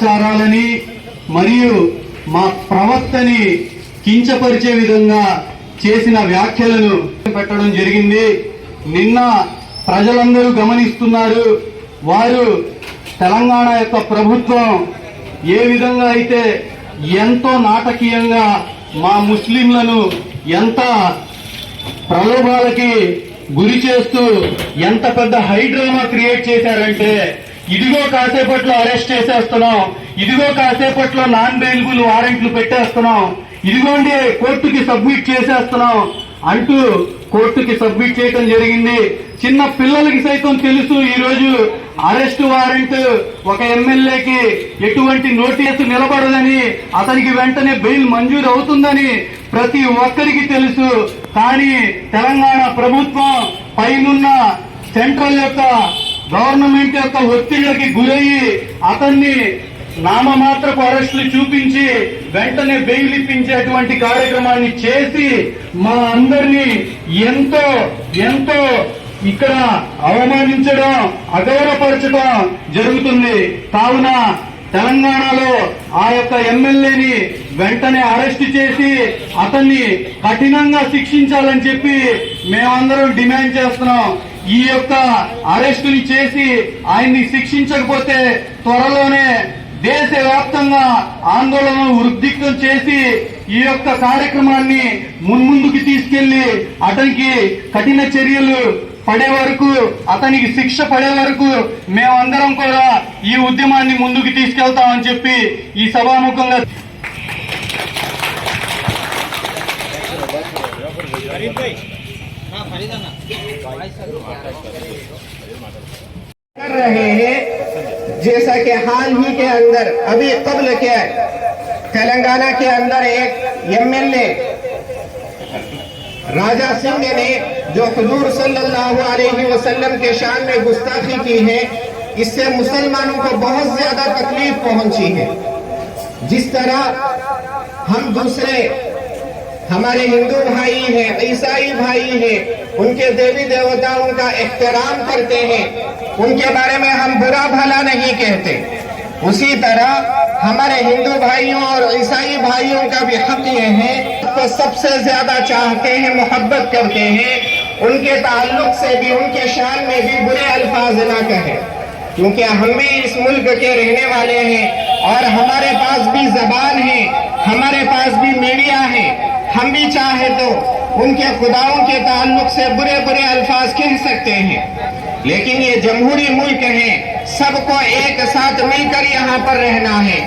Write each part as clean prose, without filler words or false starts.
ఆచారాలని మరియు మా ప్రవక్తని కించపరిచే విధంగా చేసిన వ్యాఖ్యలను పెట్టడం జరిగింది. నిన్న ప్రజలందరూ గమనిస్తున్నారు. వారు తెలంగాణ యొక్క ప్రభుత్వం ఏ విధంగా అయితే ఎంతో నాటకీయంగా మా ముస్లింలను ఎంత ప్రలోభాలకి గురి చేస్తూ ఎంత పెద్ద హైడ్రామా క్రియేట్ చేశారంటే, ఇదిగో కాసేపట్లో అరెస్ట్ చేసేస్తున్నాం, ఇదిగో కాసేపట్లో నాన్ బెయిలబుల్ వారెంట్లు పెట్టేస్తున్నాం, ఇదిగోండి కోర్టుకి సబ్మిట్ చేసేస్తున్నాం అంటూ కోర్టుకి సబ్మిట్ చేయడం జరిగింది. చిన్న పిల్లలకి సైతం తెలుసు ఈ రోజు అరెస్ట్ వారెంట్ ఒక ఎమ్మెల్యేకి ఎటువంటి నోటీసు నిలబడదని, అతనికి వెంటనే బెయిల్ మంజూరు అవుతుందని ప్రతి ఒక్కరికి తెలుసు. కానీ తెలంగాణ ప్రభుత్వం పైనున్న సెంట్రల్ యొక్క గవర్నమెంట్ యొక్క ఒత్తిళ్లకి గురయ్యి అతన్ని నామమాత్రపు అరెస్టులు చూపించి వెంటనే బెయిల్ ఇప్పించేటువంటి కార్యక్రమాన్ని చేసి మా అందరినీ ఎంతో ఎంతో ఇక్కడ అవమానించడం, అగౌరవపరచడం జరుగుతుంది. కావున తెలంగాణలో ఆ యొక్క ఎమ్మెల్యేని వెంటనే అరెస్ట్ చేసి అతన్ని కఠినంగా శిక్షించాలని చెప్పి మేమందరం డిమాండ్ చేస్తున్నాం. ఈ యొక్క అరెస్టుని చేసి ఆయన్ని శిక్షించకపోతే త్వరలోనే దేశవ్యాప్తంగా ఆందోళనను ఉద్రిక్తం చేసి ఈ యొక్క కార్యక్రమాన్ని మున్ముందుకు తీసుకెళ్లి అతనికి కఠిన చర్యలు పడే వరకు, అతనికి శిక్ష పడే వరకు మేమందరం కూడా ఈ ఉద్యమాన్ని ముందుకు తీసుకెళ్తామని చెప్పి ఈ సభాముఖంగా कर रहे हैं। जैसा कि हाल ही के अंदर अभी कबल के तेलंगाना के अंदर एक एमएलए राजा सिंह ने जो हुजूर सल्लल्लाहु अलैहि वसल्लम के शान में गुस्ताखी की है, इससे मुसलमानों को बहुत ज्यादा तकलीफ पहुंची है। जिस तरह हम दूसरे हमारे हिंदू भाई हैं, ईसाई भाई हैं, उनके देवी देवताओं का एहतराम करते हैं, उनके बारे में हम बुरा भला नहीं कहते, उसी तरह हमारे हिंदू भाइयों और ईसाई भाइयों का भी हक ये है तो सबसे ज्यादा चाहते हैं, मोहब्बत करते हैं, उनके ताल्लुक से भी, उनके शान में भी बुरे अल्फाज ना कहें, क्योंकि हम भी इस मुल्क के रहने वाले हैं और हमारे पास भी जबान है, हमारे पास भी मीडिया है। हम भी चाहे तो उनके खुदाओं के ताल्लुक से बुरे बुरे अल्फाज कह सकते हैं, लेकिन ये जमहूरी मुल्क है, सबको एक साथ मिलकर यहाँ पर रहना है।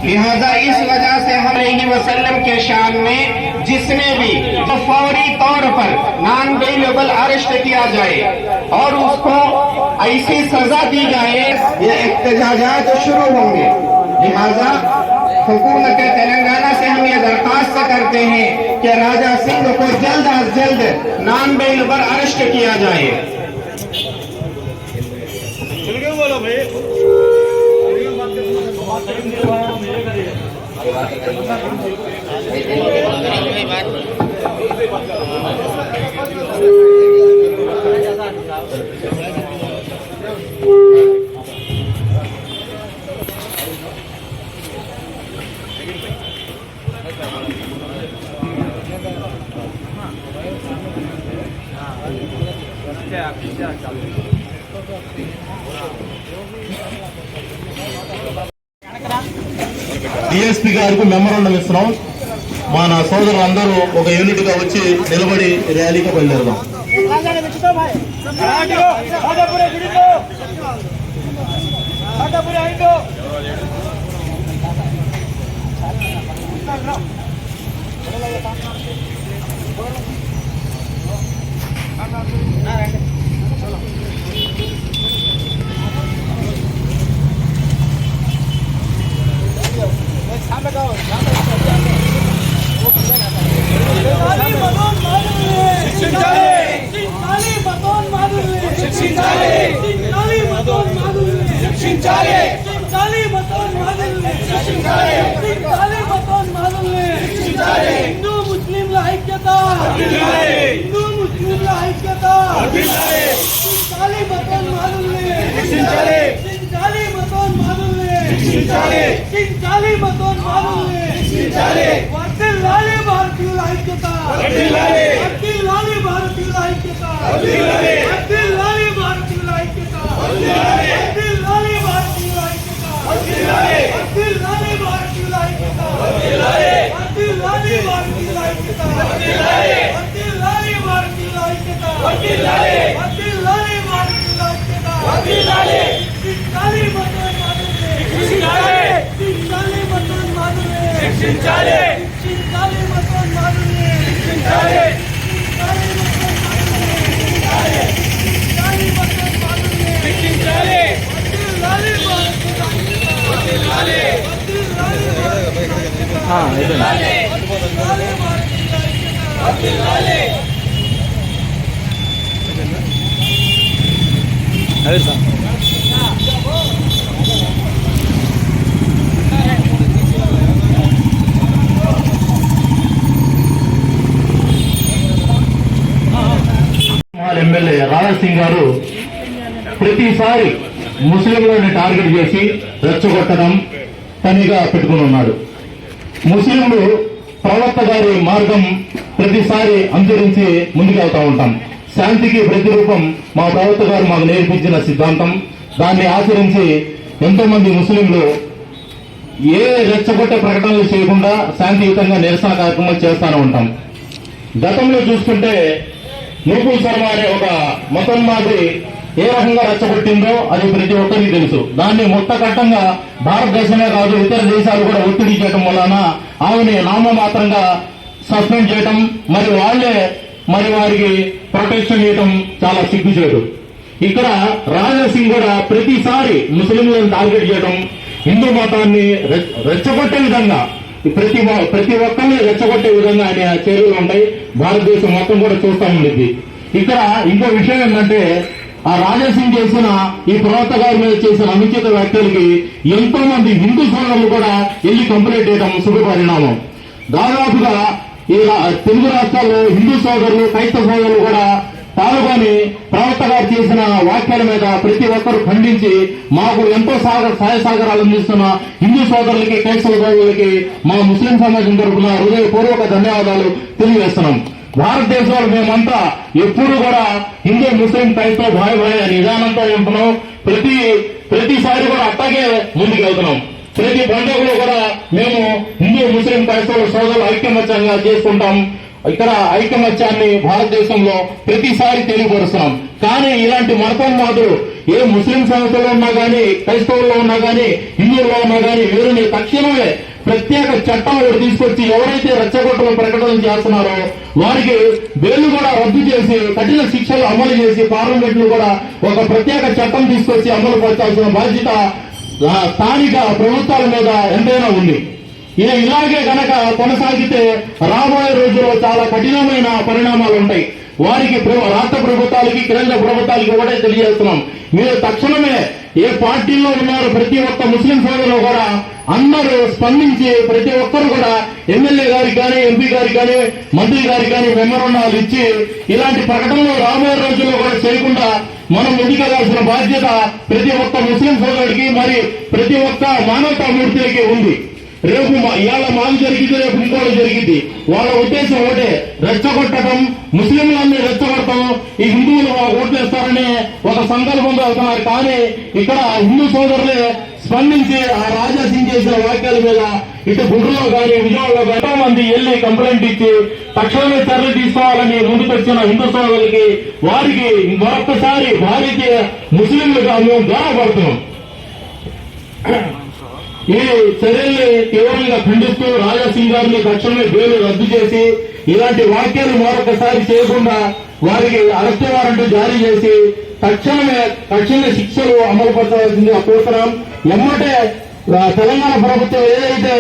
लिहाजा इस वजह से हम वसल्लम के शान में जिसने भी तो फौरी तौर पर नॉन बेलेबल अरेस्ट किया जाए और उसको ऐसी सजा दी जाए, ये एहतजाजात शुरू होंगे। लिहाजा हुकूमत तेलंगाना से हम ये दरखास्त करते हैं कि राजा सिंह को जल्द अज जल्द नॉन बेलेबल अरेस्ट किया जाए। డిఎస్పీ గారికి మెమోరాండం ఇస్తున్నాం. మన సోదరులందరూ ఒక యూనిట్ గా వచ్చి నిలబడి ర్యాలీకి బయలుదేరదాం. हिंदू मुस्लिम ऐक्यता, हिंदू मुस्लिम ऐक्यता, मतोन मादुल्ले, రక్షించాలి మతోన్మాదుల్ని, వర్ధిల్లాలి భారతీయుల ఐక్యత, వర్ధిల్లాలి భారతీయుల ఐక్యత, వర్ధిల్లాలి భారతీయుల ఐక్యత, వర్ధిల్లాలి భారతీయుల ఐక్యత, వర్ధిల్లాలి భారతీయుల ఐక్యత, వర్ధిల్లాలి భారతీయుల ఐక్యత, వర్ధిల్లాలి భారతీయుల ఐక్యత, వర్ధిల్లాలి భారతీయుల ఐక్యత, రక్షించాలి మతోన్మాదుల్ని, రక్షించాలి మతోన్మాదుల్ని, రక్షించాలి మతోన్మాదుల్ని, రక్షించాలి మతోన్మాదుల్ని, వర్ధిల్లాలి భారతీయుల ఐక్యత, వర్ధిల్లాలి భారతీయుల ఐక్యత. ఎమ్మెల్యే రాజా సింగ్ గారు ప్రతిసారి ముస్లింలను టార్గెట్ చేసి రెచ్చగొట్టడం పనిగా పెట్టుకుని ఉన్నాడు. ముస్లింలు ప్రవక్త గారి మార్గం ప్రతిసారి అనుసరించి ముందుకెళ్తా ఉంటాం. శాంతికి ప్రతిరూపం మా ప్రవక్త గారు మాకు నేర్పించిన సిద్ధాంతం. దాన్ని ఆచరించి ఎంతో మంది ముస్లింలు ఏ రెచ్చగొట్టే ప్రకటనలు చేయకుండా శాంతియుతంగా నిరసన కార్యక్రమాలు చేస్తూనే ఉంటాం. గతంలో చూసుకుంటే నూపుల్ శర్మ అనే ఒక మతోన్మాది ఏ రకంగా రెచ్చగొట్టిందో అది ప్రతి ఒక్కరికి తెలుసు. దాన్ని మొత్తకట్టంగా భారతదేశమే కాదు ఇతర దేశాలు కూడా ఒత్తిడి చేయడం వలన ఆమెని నామమాత్రంగా సస్పెండ్ చేయటం, మరి వారికి ప్రొటెక్షన్ చేయటం చాలా సిగ్గుచేటు. ఇక్కడ రాజా సింగ్ కూడా ప్రతిసారి ముస్లింలను టార్గెట్ చేయడం, హిందూ మతాన్ని రెచ్చగొట్టే విధంగా ప్రతి ఒక్కరిని రెచ్చగొట్టే విధంగా ఆయన చర్యలు ఉంటాయి. భారతదేశం మొత్తం కూడా చూస్తా ఉండేది. ఇక్కడ ఇంకో విషయం ఏంటంటే ఆ రాజా సింగ్ చేసిన ఈ ప్రవక్త గారి మీద చేసిన అనుచిత వ్యాఖ్యలకి ఎంతో మంది హిందూ సోదరులు కూడా వెళ్లి కంప్లైంట్ చేయడం శుభపరిణామం. దాదాపుగా ఈ తెలుగు రాష్ట్రాల్లో హిందూ సోదరులు క్రైస్తవ సోదరులు కూడా పాల్గొని ప్రవక్త గారు చేసిన వ్యాఖ్యల మీద ప్రతి ఒక్కరు ఖండించి మాకు ఎంతో సహాయ సహకారాలు అందిస్తున్న హిందూ సోదరులకి క్రైస్తవ సోదరులకి మా ముస్లిం సమాజం తరఫున హృదయపూర్వక ధన్యవాదాలు తెలియజేస్తున్నాం. భారతదేశంలో మేమంతా ఎప్పుడు కూడా హిందూ ముస్లిం క్రైస్తవ భాయ్ అనే నిదానంతో ఉంటున్నాం. ప్రతిసారి కూడా అట్టాగే ముందుకెళ్తున్నాం. ప్రతి పండుగలో కూడా మేము హిందూ ముస్లిం క్రైస్తవ సోదరులు ఐక్యమత్యంగా చేసుకుంటాం. ఇక్కడ ఐకమత్యాన్ని భారతదేశంలో ప్రతిసారి తెలియపరుస్తున్నాం. కానీ ఇలాంటి మతోన్మాదులు ఏ ముస్లిం సంస్థలో ఉన్నా గానీ, క్రైస్తవుల్లో ఉన్నా గానీ, హిందువుల్లో ఉన్నా గానీ వీరిని తక్షణమే ప్రత్యేక చట్టం తీసుకొచ్చి ఎవరైతే రెచ్చగొట్టలు ప్రకటనలు చేస్తున్నారో వారికి బెయిల్ కూడా రద్దు చేసి కఠిన శిక్షలు అమలు చేసి పార్లమెంట్ లో కూడా ఒక ప్రత్యేక చట్టం తీసుకొచ్చి అమలు పరచాల్సిన బాధ్యత స్థానిక ప్రభుత్వాల మీద ఎంతైనా ఉంది. ఇలాగే గనక కొనసాగితే రాబోయే రోజుల్లో చాలా కఠినమైన పరిణామాలు ఉంటాయి. వారికి రాష్ట్ర ప్రభుత్వాలకి, కేంద్ర ప్రభుత్వాలకి ఒకటే తెలియజేస్తున్నాం, మీరు తక్షణమే ఏ పార్టీలో ఉన్నారు ప్రతి ఒక్క ముస్లిం సోదరులు కూడా అందరూ స్పందించి ప్రతి ఒక్కరు కూడా ఎమ్మెల్యే గారికి కానీ, ఎంపీ గారికి కానీ, మంత్రి గారికి కానీ మెమోరాండాలు ఇచ్చి ఇలాంటి ప్రకటనలు రాబోయే రోజుల్లో కూడా చేయకుండా మనం ముందుకెళ్లాల్సిన బాధ్యత ప్రతి ఒక్క ముస్లిం సోదరుడికి, మరి ప్రతి ఒక్క మానవతామూర్తులకి ఉంది. రేపు ఇవాళ మాకు జరిగింది, రేపు ఇంకోటి జరిగింది. వాళ్ళ ఉద్దేశం ఒకటే, రెచ్చగొట్టడం, ముస్లింలన్నీ రెచ్చగొట్టడం, ఈ హిందువులు ఓట్లేస్తారని ఒక సంకల్పంతో అవుతున్నారు. కానీ ఇక్కడ హిందూ సోదరులే స్పందించి ఆ రాజా సింగ్ చేసిన వ్యాఖ్యల మీద ఇటు గుంటూరులో కానీ, విజయవాడలో ఎంతో మంది వెళ్లి కంప్లైంట్ ఇచ్చి తక్షణమే చర్యలు తీసుకోవాలని ముందుకొచ్చిన హిందూ సోదరులకి, వారికి మరొక్కసారి భారతీయ ముస్లింలుగా మేము గౌరవపడుతున్నాం. ఈ చర్యల్ని తీవ్రంగా ఖండిస్తూ రాజా సింగ్ గారిని తక్షణమే బెయిల్ రద్దు చేసి ఇలాంటి వ్యాఖ్యలు మరొకసారి చేయకుండా వారికి అరెస్ట్ వారెంట్ జారీ చేసి తక్షణ శిక్షలు అమలు పరచాల్సిందిగా కోరుతున్నాం. ఎమ్మటే తెలంగాణ ప్రభుత్వం ఏదైతే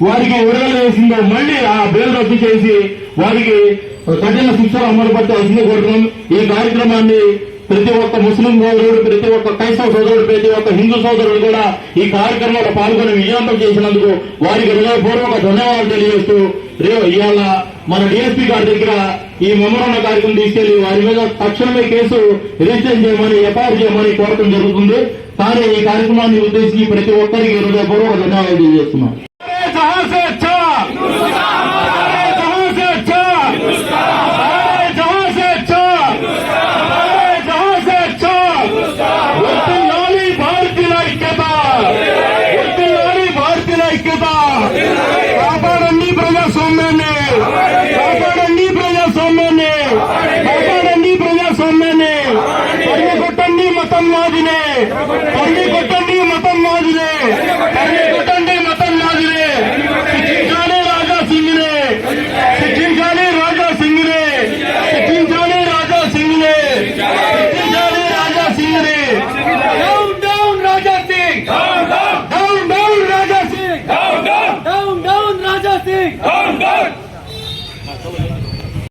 వారికి విడుదల చేసిందో మళ్లీ ఆ బెయిల్ రద్దు చేసి వారికి కఠిన శిక్షలు అమలు పరచాల్సింది కోరుతున్నాం. ఈ కార్యక్రమాన్ని ప్రతి ఒక్క ముస్లిం సోదరుడు, ప్రతి ఒక్క క్రైస్తవ సోదరుడు, ప్రతి ఒక్క హిందూ సోదరుడు కూడా ఈ కార్యక్రమంలో పాల్గొని విజయవంతం చేసినందుకు వారికి హృదయపూర్వక ధన్యవాదాలు తెలియజేస్తూ ఇవాళ మన డిఎస్పీ గారి దగ్గర ఈ మెమోరాండం కార్యక్రమం తీసుకెళ్లి వారి మీద తక్షణమే కేసు రిజిస్టర్ చేయమని, ఎఫ్ఐఆర్ చేయమని కోరటం జరుగుతుంది. కానీ ఈ కార్యక్రమాన్ని ఉద్దేశించి ప్రతి ఒక్కరికి హృదయపూర్వక ధన్యవాదాలు తెలియజేస్తున్నాం. जहां से अच्छा जहां से अच्छा जहां से अच्छा जहां से अच्छा वर्तिल्लाली भारतीय ఐక్యత वर्तिल्लाली भारतीय ఐక్యత కాపాడండి ప్రజాస్వామ్యాన్ని కాపాడండి ప్రజాస్వామ్యాన్ని కాపాడండి ప్రజాస్వామ్యాన్ని పరిగెకొట్టండి మతం మాదినే పరిగెకొట్టండి మతం మాదినే పరిగెకొట్టండి